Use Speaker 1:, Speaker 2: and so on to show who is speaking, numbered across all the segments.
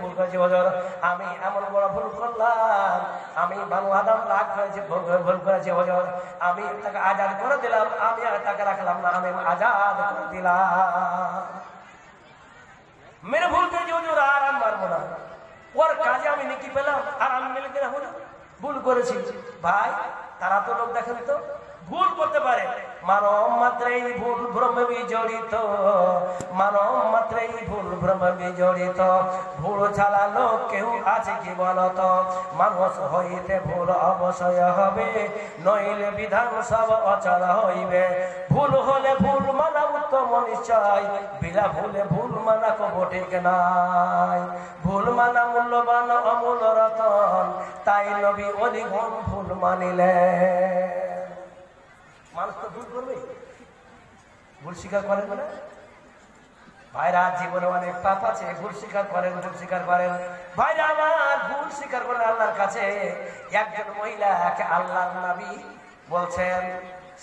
Speaker 1: করেছি হুজুর, আমি এমন বড় ভুল করলাম, আমি বানু আদম রাগ করেছি, ভুল করেছি হুজুর, আমি তাকে আজাদ করে দিলাম, আমি আর তাকে রাখলাম না, আমি আজাদ করে দিলাম। মেরে ভুল করেছি হুজুর, আর আমি মারবো না, ওর কাজে আমি নেকি পেলাম আর আমি মেলে দিলাম, ভুল করেছি। ভাই তারা তো লোক দেখেন তো ভুল করতে পারে, মানব মাত্রেই ভুল ভ্রমে বিজড়িত, মানব মাত্রেই ভুল ভ্রমে বিজড়িত, ভুল ছাড়া লোক কেউ আছে কি বলতো, মানুষ হইতে ভুল অবশ্যই হবে, নইলে বিধান সব অচল হইবে, ভুল হলে ভুল মানা উত্তম নিশ্চয়, বিনা ভুলে ভুল মানা কবো ঠিক নাই, ভুল মানা মূল্যবান অমূল্য রতন, তাই নবী অধিগণ ভুল মানিলে। মানুষ তো ভুল করবে, ভুল স্বীকার করেন না ভাইরা, জীবনে অনেক পাপ আছে, ভুল স্বীকার করেন, ভুল স্বীকার করেন ভাইরা আমার, ভুল স্বীকার করেন আল্লাহর কাছে। একজন মহিলাকে আল্লাহর নবী বলছেন,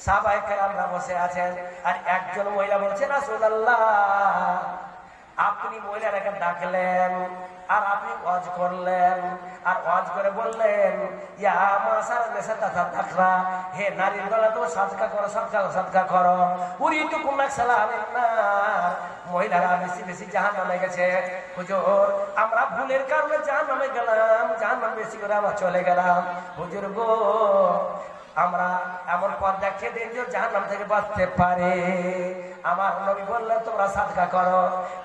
Speaker 1: সাহাবায়ে কেরামরা বসে আছেন, আর একজন মহিলা বলছেন রাসূলুল্লাহ, আপনি মহিলাটাকে ডাকলেন আর আপনি ওয়াজ করলেন, আর ওয়াজ করে বললেন ইয়া মাসার দেশে তাতা তাকরা, হে নারীর গলা তো সাদকা করো, সাদকা করো, উরিতু কুনাক সালামেন না, মহিলারা বেশি বেশি জাহান্নামে গেছে হুজুর, আমরা ভুলের কারণে জাহান্নামে গেলাম, জাহান্নাম বেশি করে আমরা চলে গেলাম হুজুর গো, আমরা এমন পথ দেখিয়ে দিন যে জাহান্নাম থেকে বাঁচতে পারে। আমার নবী বললেন তোমরা সাদকা করো,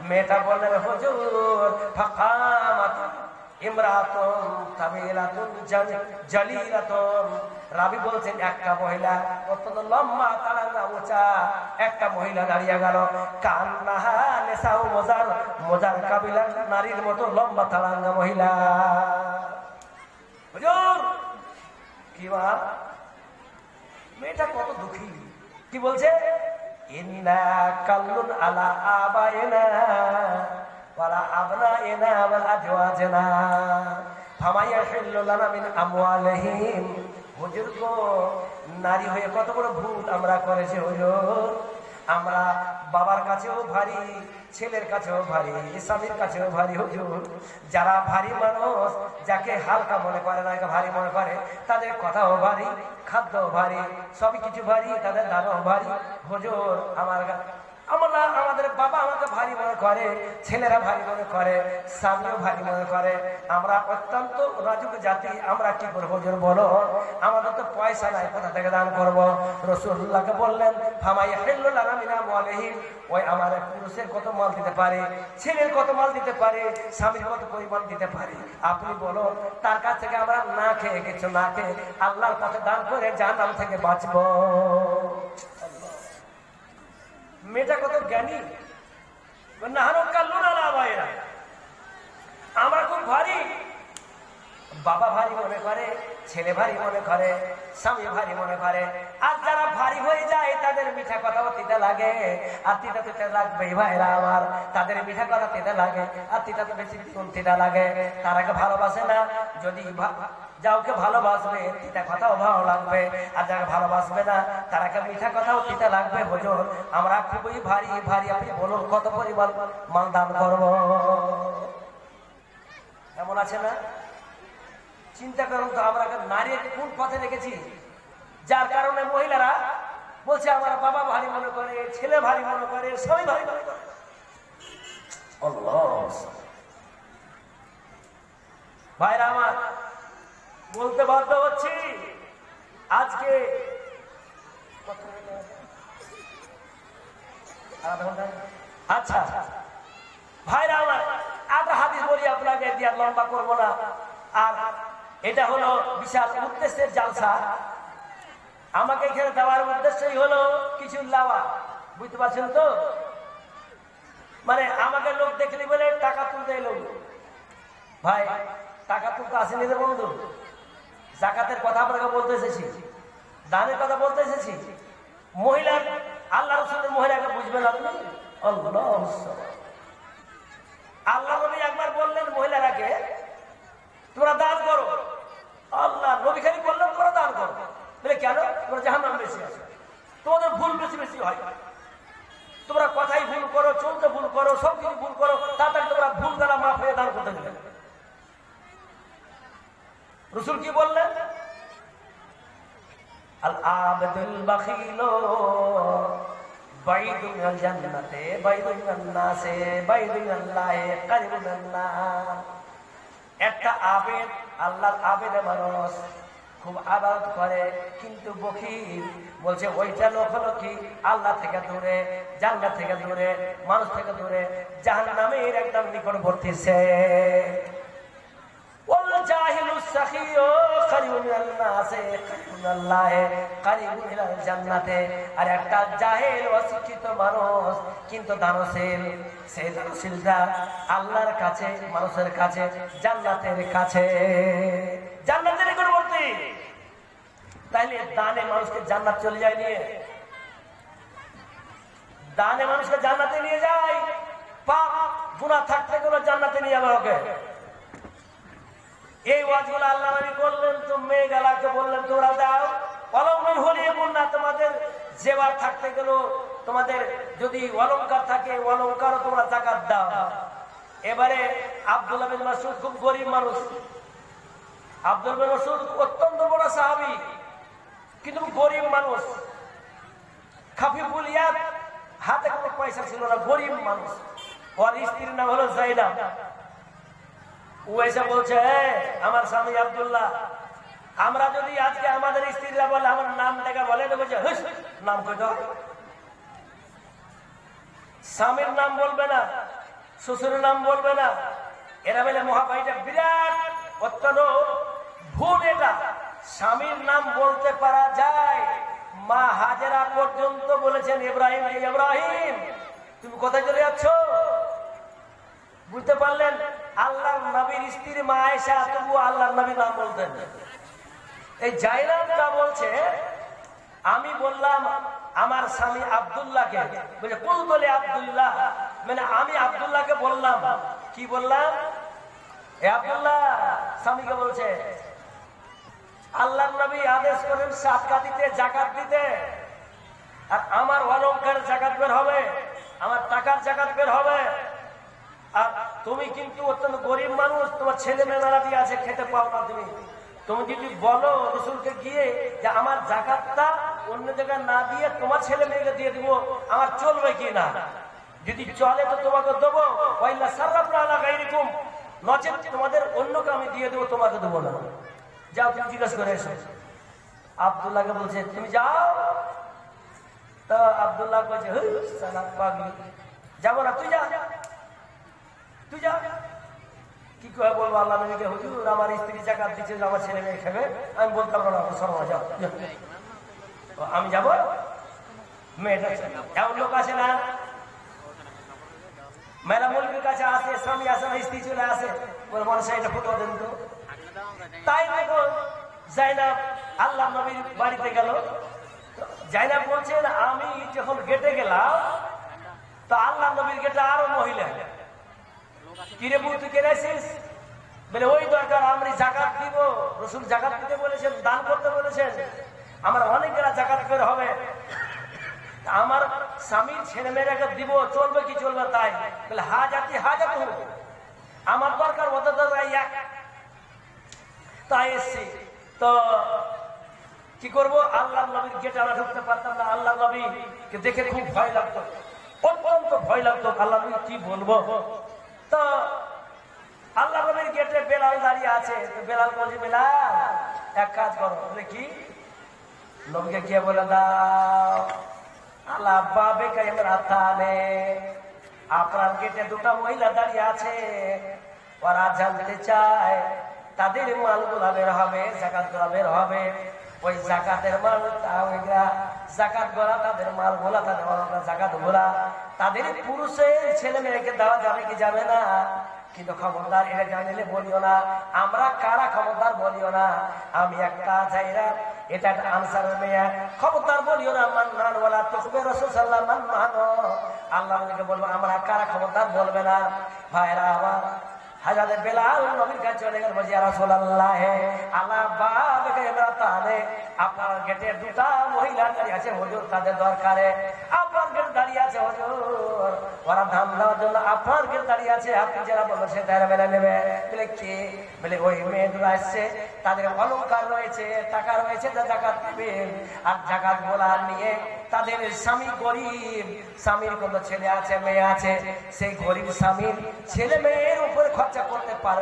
Speaker 1: মেয়েটা বললেন হুজুর ফাকামাত ইমরাতুন তামিলাতুন জালিলাতুন, রাবী বলছেন একটা মহিলা অত্যন্ত লম্বা তালাঙ্গা উঁচা, একটা মহিলা দাঁড়িয়ে গেল, কান্নাহা নেসাউ মোজার কাবিলা, নারীর মতো লম্বা তালাঙ্গা মহিলা। হুজুর কি মা, মেয়েটা কত দুঃখী, কি বলছে, ইন্না কাল্লুন আলা আবাইনা ওয়ালা আবনাইনা ওয়াল আজওয়াজনা ফামা ইয়াহিল্লু লানা মিন আমওয়ালিহিম। হুজুর গো, নারী হয়ে কত বড় ভুল আমরা করেছি হুজুর, আমরা বাবার কাছেও ভারী, ছেলের কাছেও ভারী, স্বামীর কাছেও ভারী হুজুর, যারা ভারী মানুষ, যাকে হালকা মনে করে না ভারী মনে করে, তাদের কথাও ভারী, খাদ্যও ভারী, সবই কিছু ভারী, তাদের দানও ভারী হুজুর। আমাদের বাবা আমাকে ভারী মনে করে, ছেলেরা ভারী মনে করে, স্বামীও ভারী মনে করে, আমরা অত্যন্ত রাজুক জাতি, আমরা কি করবো হুজুর বলো, আমাদের তো পয়সা নাই, কোথা থেকে দান করবো। রাসূলুল্লাহকে বললেন ফামা ইয়াহিল্লু লানা মিন আমওয়ালিহিম, ওই আমার পুরুষের কত মাল দিতে পারে, ছেলের কত মাল দিতে পারে, স্বামীর কত পরিমাণ দিতে পারে, আপনি বলো, তার কাছ থেকে আমরা না খেয়ে কিছু না খেয়ে আল্লাহর পথে দান করে জাহান্নাম থেকে বাঁচবো। মেয়েটা কত জ্ঞানী, আমরা খুব ভারী, বাবা ভারী মনে করে, ছেলে ভারী মনে করে, স্বামী ভারী মনে করে, আর যারা ভারী হয়ে যায় তাদের মিঠা কথাও তিতা লাগে, আর তিতা তিতা লাগবে ভাইরা আমার, তাদের মিঠা কথা তিতা লাগে, আর তিতা তো বেশি তিতা লাগে, তারাকে ভালোবাসে না, যদি যাওকে ভালোবাসবে তিতা কথাও ভালো লাগবে, আর যাকে ভালোবাসবে না তারাকে মিঠা কথাও তিতা লাগবে হুজুর। আমরা খুবই ভারী ভারী, আপনি বলুন কত পরিমাণ মাল দান করবো, এমন আছে না? চিন্তা করুন তো, আমরা নারীর কোন পথে রেখেছি, যার কারণে মহিলারা বলছে আমার বাবা ভারী মনে করে, ছেলে ভারী মনে করে, সবাই ভারী মনে করে। ভাইরা আমার, বলতে বাধ্য হচ্ছি, আজকে আচ্ছা ভাইরা আমার, একটা হাদিস বলি আপনাকে, দিয়ে লম্বা করবো না, আর এটা হলো বিশাল উদ্দেশ্যের জালসা, আমাকে এখানে দেওয়ার উদ্দেশ্যই হলো কিছু লাভা, বুঝতে পারছেন তো, মানে আমাকে লোক দেখলি বলে টাকা তুলতে এলো, ভাই টাকা তুলতে আসেনি রে বন্ধু, জাকাতের কথা আপনাকে বলতে এসেছি, দানের কথা বলতে এসেছি, মহিলা আল্লাহ রাসূলের মহিলাকে বুঝবেন আপনি, আল্লাহ নবী একবার বললেন মহিলারাকে তোমরা দান করো, আল্লাহ নবী খালি বললেন করো, দান করো, বলে কেন, তোমরা জাহান্নাম বেশি আছে, তোমাদের ভুল বেশি বেশি হয়, তোমরা কথাই ভুল করো, চলতে ভুল করো, সব কিছু ভুল করো, তাড়াতাড়ি তোমরা ভুল দ্বারা মাফ হয়ে দান করতে দেবে। রাসূল কি বললেন? আল আবদুল বাখিল বাইদুল জান্নাতে বাইদুল নাসে বাইদুল আল্লাহে কারিবুল আল্লাহ। একটা আবেদ, আল্লাহর আবেদে মানুষ খুব আবাদত করে, কিন্তু বখিল বলছে ওইটা লোক হলো কি আল্লাহ থেকে দূরে, জান্নাত থেকে দূরে, মানুষ থেকে দূরে, জাহান্নামের একদম নিকটবর্তী সে। ওয়াল জাহিলুস সাখিয়ু কারিবুন নাসে কারিবুন আল্লাহে কারিবুন ইলাল জান্নাতে। আর একটা জাহিল অশিক্ষিত মানুষ কিন্তু দানশীল, সেই দানশীলটা আল্লাহর কাছে, মানুষের কাছে, জান্নাতের কাছে, জান্নাতের নিকটবর্তী। তাইলে দানে মানুষকে জান্নাত চলে যায় নিয়ে, দানে মানুষকে জান্নাতে নিয়ে যায়। পাপ গুনাহ থাকতে গেলে জান্নাতে নিয়ে যাবে ওকে। এই ওয়াজগুলো আল্লাহ নবী করলেন, তো মেয়েগুলাকে বললেন তোমরা দাও। অলঙ্কার হলে না, তোমাদের জেবার থাকতে গেল, তোমাদের যদি অলঙ্কার থাকে অলঙ্কারও তোমরা যাকাত দাও। এবারে আব্দুল্লাহ বিন মাসউদ খুব গরিব মানুষ। আব্দুল বিন মাসউদ অত্যন্ত বড় সাহাবী, কিন্তু গরিব মানুষ। খাফিফুল ইয়াদ, হাতে কোনো পয়সা ছিল না, গরিব মানুষ। ওর স্ত্রীর নাম হলো যায়েদা। ও এসে বলছে, আমার স্বামী আব্দুল্লাহ, আমরা যদি আজকে আমাদের স্ত্রীরা বলে আমার নাম দেখা বলে, বলছে নাম কই দাও। স্বামীর নাম বলবে না, শ্বশুরের নাম বলবে না। এরা বলে মহাভাইটা বিরাট অত্যন্ত ভুল। এটা স্বামীর নাম বলতে পারা যায়। মা হাজেরা পর্যন্ত বলেছেন ইব্রাহিম, ইব্রাহিম তুমি কোথায় চলে যাচ্ছ? বুঝতে পারলেন? আল্লাহর নবীর স্ত্রী মা আয়েশা তবু আল্লাহর নবীর নাম বলতেন। এই জায়নাবটা বলছে, আমি বললাম আমার স্বামী আব্দুল্লাহকে, বলে কোন বলে আব্দুল্লাহ, মানে আমি আব্দুল্লাহকে বললাম। কি বললাম? এ আব্দুল্লাহ, স্বামীকে বলছে আল্লাহর নবী আদেশ করেন সাদকা দিতে, যাকাত দিতে। আর আমার অলংকার যাকাত বের হবে, আমার টাকার যাকাত বের হবে। আর তুমি কিন্তু অত্যন্ত গরিব মানুষ, তোমার ছেলে মেয়েরা দিয়ে আছে, খেতে পাও না। তুমি যদি বলো রাসূলকে গিয়ে যে আমার যাকাতটা অন্য জায়গায় না দিয়ে তোমার ছেলে মেয়েকে দিয়ে দিব, আমার চলবে কি না? যদি চলে তো তোমাকে দেবো, ওয়াইল্লা সাররাফনা আলা গায়রিকুম, নচেত তোমাদের অন্যকে আমি দিয়ে দেবো, তোমাকে দেবো না। যাও তুমি জিজ্ঞাসা করে এসো। আব্দুল্লাহকে বলছে তুমি যাও। তো আব্দুল্লাহ বলছে সালা পাগলি, যাবো না, তুই যা, তুই যা। কি করে বলবো আল্লাহ নবীকে, হুজুর আমার স্ত্রী যাকাত দিচ্ছে, আমার ছেলে মেয়ে খাবে, আমি বলতে পারবো না, শর্মা যাও। আমি যাবো? মেয়েটা এমন লোক আছে না, মেলা মুলবির কাছে আসে, স্বামী আসে না, স্ত্রী চলে আসে, বলে মানুষ এটা ফটো দেন তো। তাই দেখো যায়নাব আল্লাহ নবীর বাড়িতে গেল। যায়নাব বলছেন আমি যখন গেটে গেলাম তো আল্লাহ নবীর গেটে আরো মহিলা। কিরে বউ তুই কেন আসিস? বলে ওই দরকার, আমি যাকাত দিব, রাসূল যাকাত দিতে বলেছেন, দান করতে বলেছেন, আমার অনেকেরা যাকাত বের হবে, আমার স্বামীর ছেলে মেয়েরাকে দিব, চলবে কি চলবে তাই? বলে হাজাতি হাজাত, আমার দরকার ওদের দরকার এক। তাই এসছি। তো কি করবো? আল্লাহ নবীর গেটে আমরা ঢুকতে পারতাম না। আল্লাহ নবীকে দেখে খুব ভয় লাগতো, অত্যন্ত ভয় লাগতো। আল্লাহ নবী কি বলবো? তো আল্লাহ নবীর গেটে বেলাল দাঁড়িয়ে আছে। বেলাল বলছে বেলাল এক কাজ করো। বলে কি? নবীকে কে বলে দাও আল্লাহ বাবে কাইমরাতানে, আপনার গেটে দুটা মহিলা দাঁড়িয়ে আছে, ওরা জানতে চায় তাদের মালগুলা বের হবে, যাকাত গুলা বের হবে। ওই যাকাতের মাল, যাকাত গোলা তাদের মাল গোলা, তাদের যাকাত গোলা তাদের পুরুষের ছেলে মেয়েকে দেওয়া যাবে কি যাবে না? কিন্তু খবরদার এটা জানিলে বলিও না, আমরা কারা খবরদার বলিও না। আমি একটা যাইরা, এটা একটা আনসারের মেয়ে, খবরদার বলিও না। মান্নান ওয়ালা তুখবে রাসূল সাল্লাল্লাহু আলাইহি ওয়াসাল্লাম, আল্লাহ নবীকে বলবো আমরা কারা, খবরদার বলবে না। ভাইরা আমার, হযরত বেলাল নবীর কাছে চলে গেল, বলে ইয়া রাসূলুল্লাহ আলা বাবে কাইমরাতানে, আপনার গেটে দুটা মহিলা দাঁড়িয়ে আছে হুজুর, তাদের দরকারে। আপনার গেটে দাঁড়িয়ে আছে হুজুর ওরা ধান দেওয়ার জন্য আপনার গেল দাঁড়িয়ে আছে, আপনি যারা বলবেন সে তারা বেলা নেবে। বলে কে? বলে ওই মেয়েগুলো আসছে, তাদের অলংকার রয়েছে, টাকা রয়েছে, যা জাকাত দেবেন। আর জাকাত বলা নিয়ে তাদের স্বামী গরিব, স্বামীর কোনো ছেলে আছে মেয়ে আছে, সেই গরিব স্বামীর ছেলে মেয়ের উপরে খরচা করতে পারে